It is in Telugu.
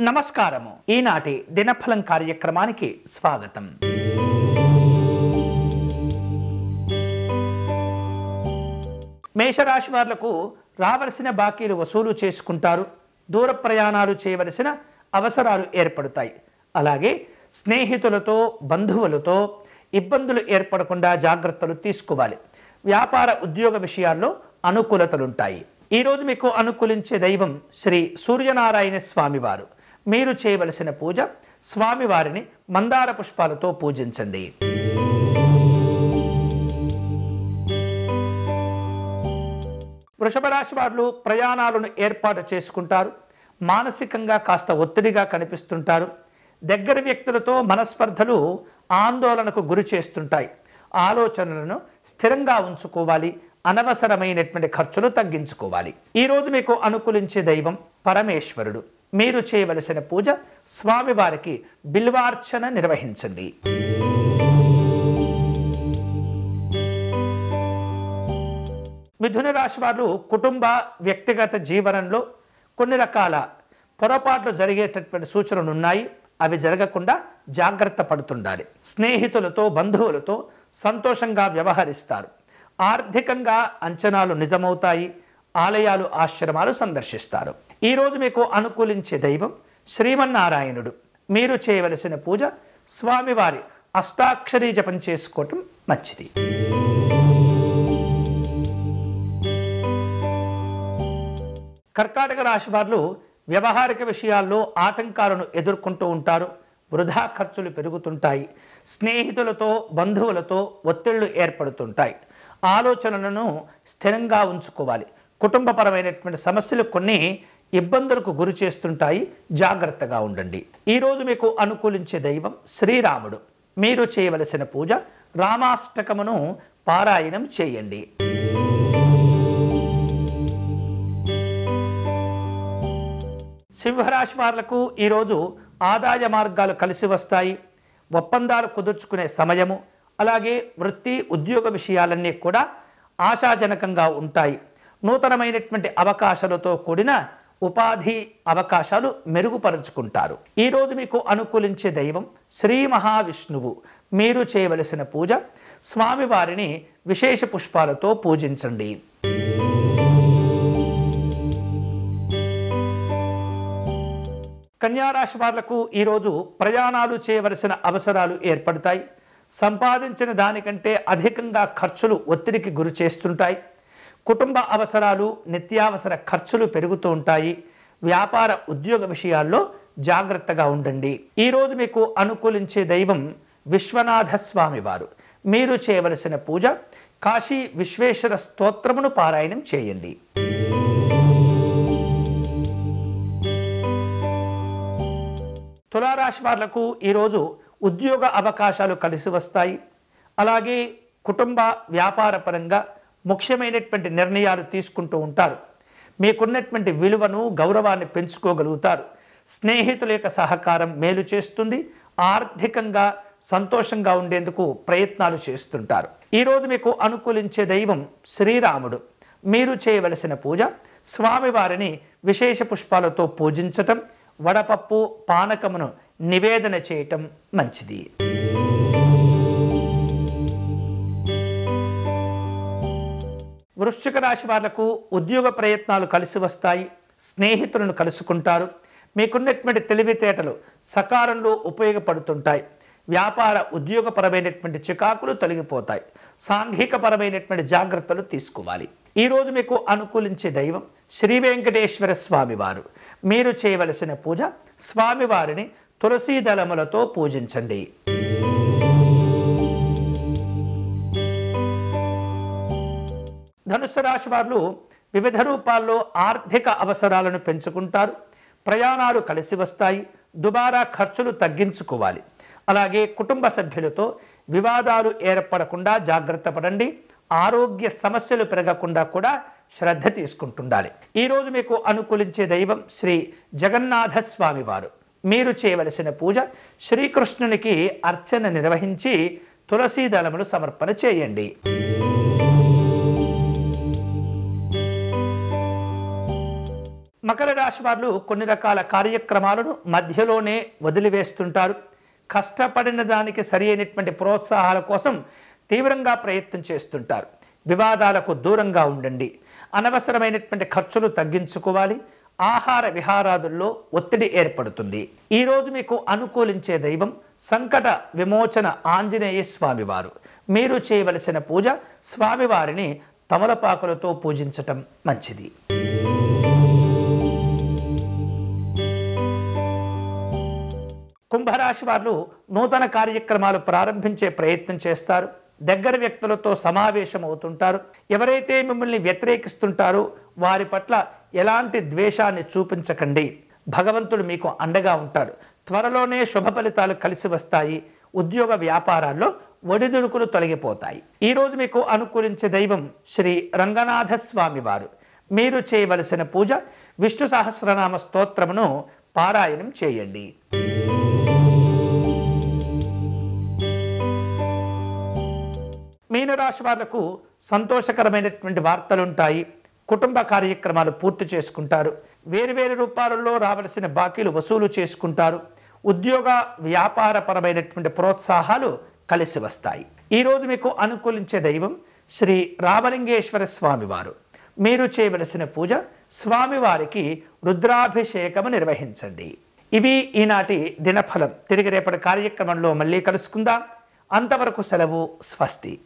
నమస్కారము. ఈనాటి దినఫలం కార్యక్రమానికి స్వాగతం. మేషరాశి వాళ్లకు రావలసిన బాకీలు వసూలు చేసుకుంటారు. దూర ప్రయాణాలు చేయవలసిన అవసరాలు ఏర్పడతాయి. అలాగే స్నేహితులతో బంధువులతో ఇబ్బందులు ఏర్పడకుండా జాగ్రత్తలు తీసుకోవాలి. వ్యాపార ఉద్యోగ విషయాల్లో అనుకూలతలుంటాయి. ఈరోజు మీకు అనుకూలించే దైవం శ్రీ సూర్యనారాయణ స్వామివారు. మీరు చేయవలసిన పూజ స్వామివారిని మందార పుష్పాలతో పూజించండి. వృషభ రాశి వారు ప్రయాణాలను ఏర్పాటు చేసుకుంటారు. మానసికంగా కాస్త ఒత్తిడిగా కనిపిస్తుంటారు. దగ్గర వ్యక్తులతో మనస్పర్ధలు ఆందోళనకు గురి చేస్తుంటాయి. ఆలోచనలను స్థిరంగా ఉంచుకోవాలి. అనవసరమైనటువంటి ఖర్చులు తగ్గించుకోవాలి. ఈరోజు మీకు అనుకూలించే దైవం పరమేశ్వరుడు. మీరు చేయవలసిన పూజ స్వామివారికి బిల్వార్చన నిర్వహించండి. మిథున రాశి వారు కుటుంబ వ్యక్తిగత జీవనంలో కొన్ని రకాల పొరపాట్లు జరిగేటటువంటి సూచనలు ఉన్నాయి. అవి జరగకుండా జాగ్రత్త పడుతుండాలి. స్నేహితులతో బంధువులతో సంతోషంగా వ్యవహరిస్తారు. ఆర్థికంగా అంచనాలు నిజమవుతాయి. ఆలయాలు ఆశ్రమాలు సందర్శిస్తారు. ఈరోజు మీకు అనుకూలించే దైవం శ్రీమన్నారాయణుడు. మీరు చేయవలసిన పూజ స్వామివారి అష్టాక్షరీ జపం చేసుకోవటం మంచిది. కర్కాటక రాశి వారు వ్యవహారిక విషయాల్లో ఆటంకాలను ఎదుర్కొంటూ ఉంటారు. వృధా ఖర్చులు పెరుగుతుంటాయి. స్నేహితులతో బంధువులతో ఒత్తిళ్లు ఏర్పడుతుంటాయి. ఆలోచనలను స్థిరంగా ఉంచుకోవాలి. కుటుంబపరమైనటువంటి సమస్యలు కొన్ని ఇబ్బందులకు గురి చేస్తుంటాయి. జాగ్రత్తగా ఉండండి. ఈరోజు మీకు అనుకూలించే దైవం శ్రీరాముడు. మీరు చేయవలసిన పూజ రామాష్టకమును పారాయణం చేయండి. సింహరాశి వాళ్లకు ఈరోజు ఆదాయ మార్గాలు కలిసి వస్తాయి. ఒప్పందాలు కుదుర్చుకునే సమయము. అలాగే వృత్తి ఉద్యోగ విషయాలన్నీ కూడా ఆశాజనకంగా ఉంటాయి. నూతనమైనటువంటి అవకాశాలతో కూడిన ఉపాధి అవకాశాలు మెరుగుపరుచుకుంటారు. ఈరోజు మీకు అనుకూలించే దైవం శ్రీ మహావిష్ణువు. మీరు చేయవలసిన పూజ స్వామివారిని విశేష పుష్పాలతో పూజించండి. కన్యారాశి వాళ్లకు ఈరోజు ప్రయాణాలు చేయవలసిన అవసరాలు ఏర్పడతాయి. సంపాదించిన దానికంటే అధికంగా ఖర్చులు ఒత్తిడికి గురి చేస్తుంటాయి. కుటుంబ అవసరాలు నిత్యావసర ఖర్చులు పెరుగుతూ ఉంటాయి. వ్యాపార ఉద్యోగ విషయాల్లో జాగ్రత్తగా ఉండండి. ఈరోజు మీకు అనుకూలించే దైవం విశ్వనాథ స్వామివారు. మీరు చేయవలసిన పూజ కాశీ విశ్వేశ్వర స్తోత్రమును పారాయణం చేయండి. తులారాశి వాళ్లకు ఈరోజు ఉద్యోగ అవకాశాలు కలిసి వస్తాయి. అలాగే కుటుంబ వ్యాపార పరంగా ముఖ్యమైనటువంటి నిర్ణయాలు తీసుకుంటూ ఉంటారు. మీకున్నటువంటి విలువను గౌరవాన్ని పెంచుకోగలుగుతారు. స్నేహితుల యొక్క సహకారం మేలు చేస్తుంది. ఆర్థికంగా సంతోషంగా ఉండేందుకు ప్రయత్నాలు చేస్తుంటారు. ఈరోజు మీకు అనుకూలించే దైవం శ్రీరాముడు. మీరు చేయవలసిన పూజ స్వామివారిని విశేష పుష్పాలతో పూజించటం, వడపప్పు పానకమును నివేదన చేయటం మంచిది. వృశ్చిక రాశి వాళ్లకు ఉద్యోగ ప్రయత్నాలు కలిసి వస్తాయి. స్నేహితులను కలుసుకుంటారు. మీకున్నటువంటి తెలివితేటలు సకాలంలో ఉపయోగపడుతుంటాయి. వ్యాపార ఉద్యోగపరమైనటువంటి చికాకులు తొలగిపోతాయి. సాంఘికపరమైనటువంటి జాగ్రత్తలు తీసుకోవాలి. ఈరోజు మీకు అనుకూలించే దైవం శ్రీ వెంకటేశ్వర స్వామివారు. మీరు చేయవలసిన పూజ స్వామివారిని తులసీ దళములతో పూజించండి. ధనుస్సు రాశి వారు వివిధ రూపాల్లో ఆర్థిక అవసరాలను పెంచుకుంటారు. ప్రయాణాలు కలిసి వస్తాయి. దుబారా ఖర్చులు తగ్గించుకోవాలి. అలాగే కుటుంబ సభ్యులతో వివాదాలు ఏర్పడకుండా జాగ్రత్త పడండి. ఆరోగ్య సమస్యలు పెరగకుండా కూడా శ్రద్ధ తీసుకుంటుండాలి. ఈరోజు మీకు అనుకూలించే దైవం శ్రీ జగన్నాథ స్వామివారు. మీరు చేయవలసిన పూజ శ్రీకృష్ణునికి అర్చన నిర్వహించి తులసీ దళములు సమర్పణ చేయండి. మకర రాశి వారు కొన్ని రకాల కార్యక్రమాలను మధ్యలోనే వదిలివేస్తుంటారు. కష్టపడిన దానికి సరి అయినటువంటి ప్రోత్సాహాల కోసం తీవ్రంగా ప్రయత్నం చేస్తుంటారు. వివాదాలకు దూరంగా ఉండండి. అనవసరమైనటువంటి ఖర్చులు తగ్గించుకోవాలి. ఆహార విహారాదుల్లో ఒత్తిడి ఏర్పడుతుంది. ఈరోజు మీకు అనుకూలించే దైవం సంకట విమోచన ఆంజనేయ స్వామివారు. మీరు చేయవలసిన పూజ స్వామివారిని తమలపాకులతో పూజించటం మంచిది. కుంభరాశి వారు నూతన కార్యక్రమాలు ప్రారంభించే ప్రయత్నం చేస్తారు. దగ్గర వ్యక్తులతో సమావేశం అవుతుంటారు. ఎవరైతే మిమ్మల్ని వ్యతిరేకిస్తుంటారో వారి పట్ల ఎలాంటి ద్వేషాన్ని చూపించకండి. భగవంతుడు మీకు అండగా ఉంటాడు. త్వరలోనే శుభ ఫలితాలు కలిసి వస్తాయి. ఉద్యోగ వ్యాపారాల్లో ఒడిదుడుకులు తొలగిపోతాయి. ఈరోజు మీకు అనుకూలించే దైవం శ్రీ రంగనాథ స్వామి వారు. మీరు చేయవలసిన పూజ విష్ణు సహస్రనామ స్తోత్రమును పారాయణం చేయండి. మీనరాశి వాళ్లకు సంతోషకరమైనటువంటి వార్తలుంటాయి. కుటుంబ కార్యక్రమాలు పూర్తి చేసుకుంటారు. వేరువేరు రూపాలలో రావలసిన బాకీలు వసూలు చేసుకుంటారు. ఉద్యోగ వ్యాపారపరమైనటువంటి ప్రోత్సాహాలు కలిసి వస్తాయి. ఈరోజు మీకు అనుకూలించే దైవం శ్రీ రామలింగేశ్వర స్వామివారు. మీరు చేయవలసిన పూజ స్వామివారికి రుద్రాభిషేకము నిర్వహించండి. ఇవి ఈనాటి దినఫలం. తిరిగి రేపటి కార్యక్రమంలో మళ్ళీ కలుసుకుందాం. అంతవరకు సెలవు. స్వస్తి.